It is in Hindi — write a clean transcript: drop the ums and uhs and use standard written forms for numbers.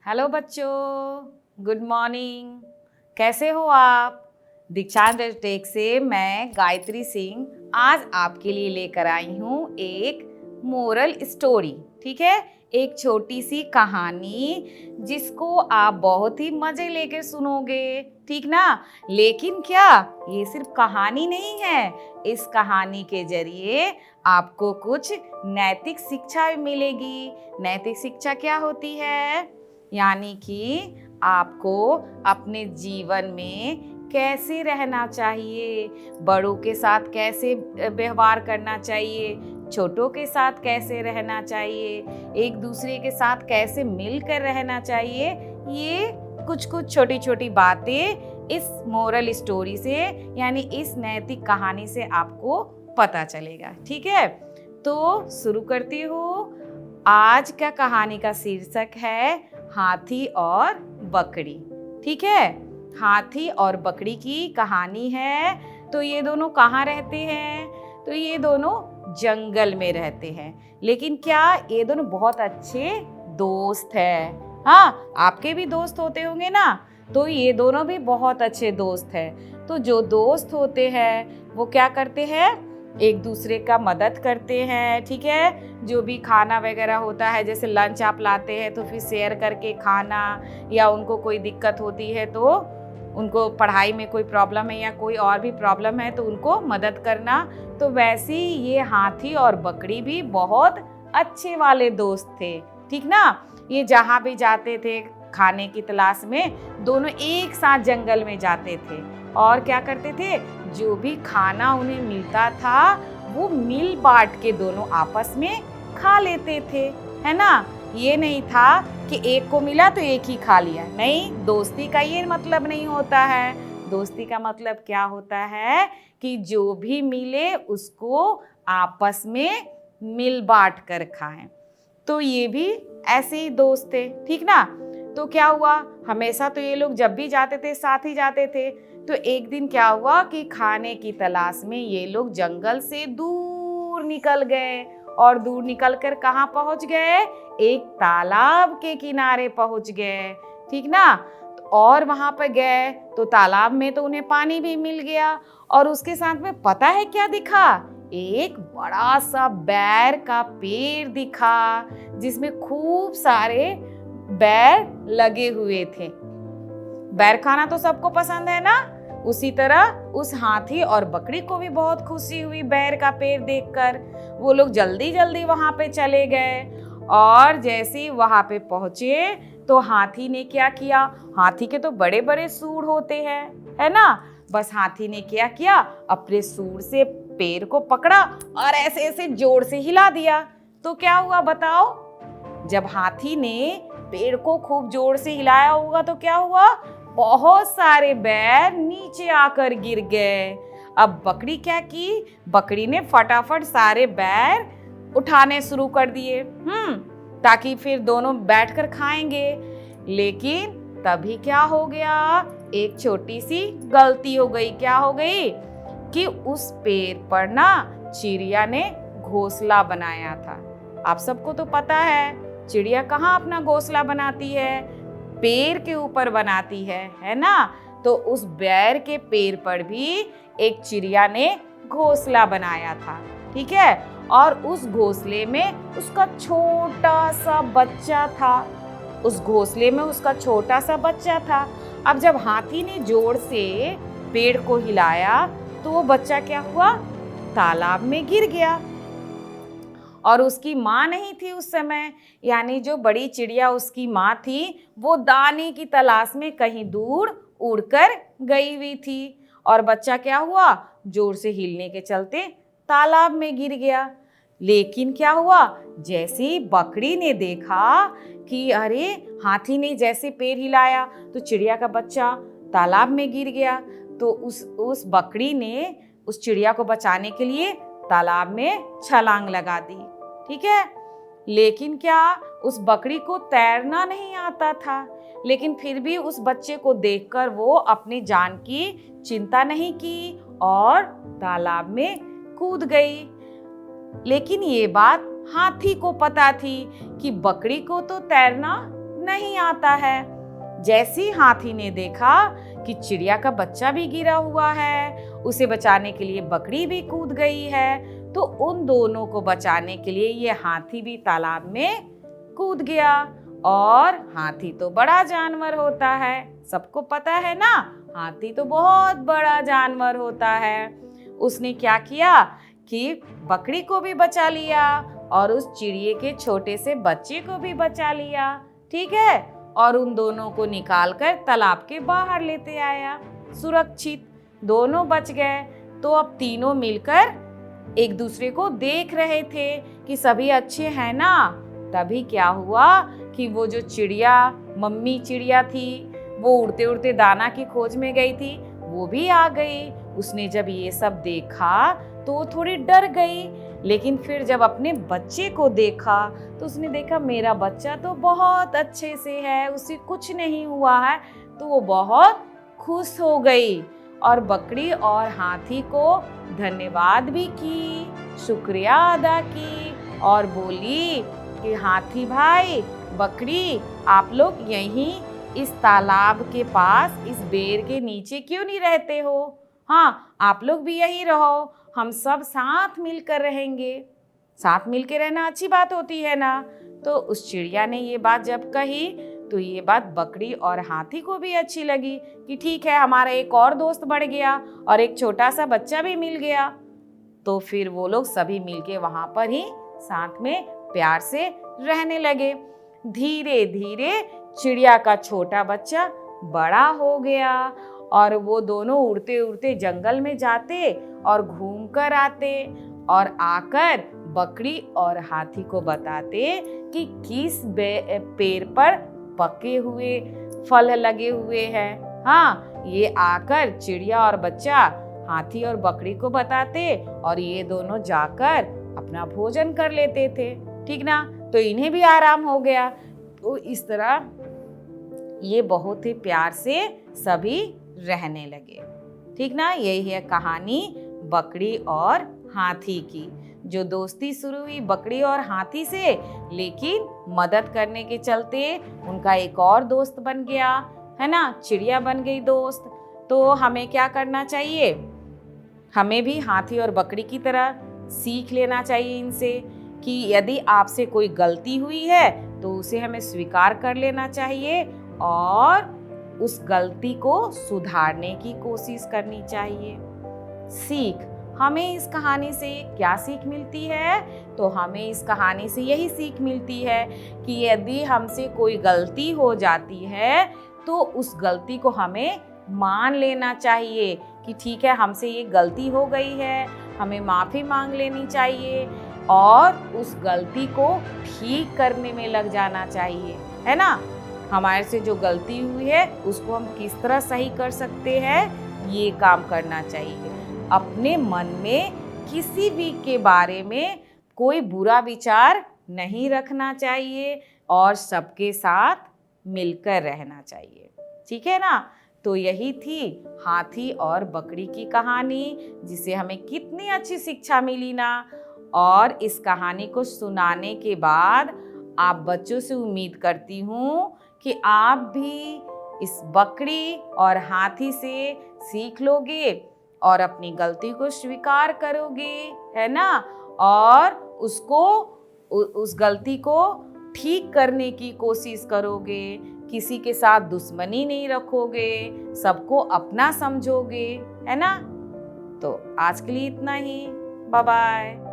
हेलो बच्चों, गुड मॉर्निंग। कैसे हो आप? दीक्षांत टेक से मैं गायत्री सिंह आज आपके लिए लेकर आई हूँ एक मोरल स्टोरी। ठीक है, एक छोटी सी कहानी जिसको आप बहुत ही मजे लेकर सुनोगे, ठीक ना। लेकिन क्या ये सिर्फ कहानी नहीं है, इस कहानी के जरिए आपको कुछ नैतिक शिक्षा भी मिलेगी। नैतिक शिक्षा क्या होती है? यानी कि आपको अपने जीवन में कैसे रहना चाहिए, बड़ों के साथ कैसे व्यवहार करना चाहिए, छोटों के साथ कैसे रहना चाहिए, एक दूसरे के साथ कैसे मिलकर रहना चाहिए। ये कुछ कुछ छोटी छोटी बातें इस मोरल स्टोरी से यानी इस नैतिक कहानी से आपको पता चलेगा। ठीक है, तो शुरू करती हूँ। आज का कहानी का शीर्षक है हाथी और बकरी। ठीक है, हाथी और बकरी की कहानी है। तो ये दोनों कहाँ रहते हैं? तो ये दोनों जंगल में रहते हैं। लेकिन क्या ये दोनों बहुत अच्छे दोस्त हैं? हाँ, आपके भी दोस्त होते होंगे ना। तो ये दोनों भी बहुत अच्छे दोस्त हैं। तो जो दोस्त होते हैं वो क्या करते हैं? एक दूसरे का मदद करते हैं। ठीक है, जो भी खाना वगैरह होता है, जैसे लंच आप लाते हैं तो फिर शेयर करके खाना, या उनको कोई दिक्कत होती है तो उनको पढ़ाई में कोई प्रॉब्लम है या कोई और भी प्रॉब्लम है तो उनको मदद करना। तो वैसे ही ये हाथी और बकरी भी बहुत अच्छे वाले दोस्त थे। ठीक ना, ये जहाँ भी जाते थे खाने की तलाश में, दोनों एक साथ जंगल में जाते थे और क्या करते थे, जो भी खाना उन्हें मिलता था वो मिल बांट के दोनों आपस में खा लेते थे, है ना। ये नहीं था कि एक को मिला तो एक ही खा लिया। नहीं, दोस्ती का ये मतलब नहीं होता है। दोस्ती का मतलब क्या होता है कि जो भी मिले उसको आपस में मिल बांट कर खाएं। तो ये भी ऐसे ही दोस्त थे। ठीक ना। तो क्या हुआ, हमेशा तो ये लोग जब भी जाते थे साथ ही जाते थे। तो एक दिन क्या हुआ कि खाने की तलाश में ये लोग जंगल से दूर निकल गए और दूर निकलकर कहाँ पहुंच गए? एक तालाब के किनारे पहुंच गए। ठीक ना। और वहां पर गए तो तालाब में तो उन्हें पानी भी मिल गया और उसके साथ में पता है क्या दिखा? एक बड़ा सा बेर का पेड़ दिखा जिसमें खूब सारे बेर लगे हुए थे। बेर खाना तो सबको पसंद है ना। उसी तरह उस हाथी और बकरी को भी बहुत खुशी हुई बेर का पेड़ देखकर। वो लोग जल्दी जल्दी वहां पे चले गए और जैसे ही वहां पे पहुंचे तो हाथी ने क्या किया? हाथी के तो बड़े बड़े सूंड होते हैं, है ना। बस हाथी ने क्या किया, अपने सूंड से पेड़ को पकड़ा और ऐसे ऐसे जोर से हिला दिया। तो क्या हुआ बताओ? जब हाथी ने पेड़ को खूब जोर से हिलाया होगा तो क्या हुआ? बहुत सारे बेर नीचे आकर गिर गए। अब बकरी क्या की? बकरी ने फटाफट सारे बेर उठाने शुरू कर दिए, ताकि फिर दोनों बैठकर खाएंगे। लेकिन तभी क्या हो गया? एक छोटी सी गलती हो गई। क्या हो गई? कि उस पेड़ पर ना चिड़िया ने घोंसला बनाया था। आप सबको तो पता है चिड़िया कहाँ अपना घोंसला बनाती है? पेड़ के ऊपर बनाती है ना। तो उस बेर के पेड़ पर भी एक चिड़िया ने घोंसला बनाया था। ठीक है, और उस घोंसले में उसका छोटा सा बच्चा था। उस घोंसले में उसका छोटा सा बच्चा था। अब जब हाथी ने जोर से पेड़ को हिलाया तो वो बच्चा क्या हुआ? तालाब में गिर गया। और उसकी माँ नहीं थी उस समय, यानी जो बड़ी चिड़िया उसकी माँ थी वो दाने की तलाश में कहीं दूर उड़कर गई हुई थी। और बच्चा क्या हुआ? जोर से हिलने के चलते तालाब में गिर गया। लेकिन क्या हुआ? जैसे ही बकरी ने देखा कि अरे हाथी ने जैसे पैर हिलाया तो चिड़िया का बच्चा तालाब में गिर गया, तो उस बकरी ने उस चिड़िया को बचाने के लिए तालाब में छलांग लगा दी। ठीक है, लेकिन क्या उस बकरी को तैरना नहीं आता था। लेकिन फिर भी उस बच्चे को देखकर वो अपनी जान की चिंता नहीं की और तालाब में कूद गई। लेकिन ये बात हाथी को पता थी कि बकरी को तो तैरना नहीं आता है। जैसे ही हाथी ने देखा कि चिड़िया का बच्चा भी गिरा हुआ है, उसे बचाने के लिए बकरी भी कूद गई है, तो उन दोनों को बचाने के लिए ये हाथी भी तालाब में कूद गया। और हाथी तो बड़ा जानवर होता है, सबको पता है ना, हाथी तो बहुत बड़ा जानवर होता है। उसने क्या किया कि बकरी को भी बचा लिया और उस चिड़िए के छोटे से बच्चे को भी बचा लिया, ठीक है, और उन दोनों को निकालकर तालाब के बाहर लेते आया सुरक्षित। दोनों बच गए। तो अब तीनों मिलकर एक दूसरे को देख रहे थे कि सभी अच्छे हैं ना। तभी क्या हुआ कि वो जो चिड़िया, मम्मी चिड़िया थी, वो उड़ते उड़ते दाना की खोज में गई थी, वो भी आ गई। उसने जब ये सब देखा तो वो थोड़ी डर गई, लेकिन फिर जब अपने बच्चे को देखा तो उसने देखा मेरा बच्चा तो बहुत अच्छे से है, उसे कुछ नहीं हुआ है, तो वो बहुत खुश हो गई और बकरी और हाथी को धन्यवाद भी की, शुक्रिया अदा की और बोली कि हाथी भाई, बकरी, आप लोग यहीं इस तालाब के पास इस बेर के नीचे क्यों नहीं रहते हो? हाँ, आप लोग भी यहीं रहो, हम सब साथ मिलकर रहेंगे। साथ मिलकर रहना अच्छी बात होती है ना। तो उस चिड़िया ने ये बात जब कही तो ये बात बकरी और हाथी को भी अच्छी लगी कि ठीक है, हमारा एक और दोस्त बढ़ गया और एक छोटा सा बच्चा भी मिल गया। तो फिर वो लोग सभी मिलके वहां पर ही साथ में प्यार से रहने लगे। धीरे धीरे चिड़िया का छोटा बच्चा बड़ा हो गया और वो दोनों उड़ते उड़ते जंगल में जाते और घूम कर आते और आकर बकरी और हाथी को बताते कि किस पेड़ पर पके हुए फल लगे हुए हैं। हाँ, ये आकर चिड़िया और बच्चा हाथी और बकरी को बताते और ये दोनों जाकर अपना भोजन कर लेते थे, ठीक ना। तो इन्हें भी आराम हो गया। तो इस तरह ये बहुत ही प्यार से सभी रहने लगे, ठीक ना। यही है कहानी बकरी और हाथी की। जो दोस्ती शुरू हुई बकरी और हाथी से, लेकिन मदद करने के चलते उनका एक और दोस्त बन गया, है ना, चिड़िया बन गई दोस्त। तो हमें क्या करना चाहिए? हमें भी हाथी और बकरी की तरह सीख लेना चाहिए इनसे कि यदि आपसे कोई गलती हुई है तो उसे हमें स्वीकार कर लेना चाहिए और उस गलती को सुधारने की कोशिश करनी चाहिए। सीख, हमें इस कहानी से क्या सीख मिलती है? तो हमें इस कहानी से यही सीख मिलती है कि यदि हमसे कोई गलती हो जाती है तो उस गलती को हमें मान लेना चाहिए कि ठीक है, हमसे ये गलती हो गई है, हमें माफ़ी मांग लेनी चाहिए और उस गलती को ठीक करने में लग जाना चाहिए, है ना। हमारे से जो गलती हुई है उसको हम किस तरह सही कर सकते हैं, ये काम करना चाहिए। अपने मन में किसी भी के बारे में कोई बुरा विचार नहीं रखना चाहिए और सबके साथ मिलकर रहना चाहिए, ठीक है ना। तो यही थी हाथी और बकरी की कहानी, जिसे हमें कितनी अच्छी शिक्षा मिली ना। और इस कहानी को सुनाने के बाद आप बच्चों से उम्मीद करती हूँ कि आप भी इस बकरी और हाथी से सीख लोगे और अपनी गलती को स्वीकार करोगे, है ना, और उस गलती को ठीक करने की कोशिश करोगे। किसी के साथ दुश्मनी नहीं रखोगे, सबको अपना समझोगे, है ना। तो आज के लिए इतना ही। Bye bye.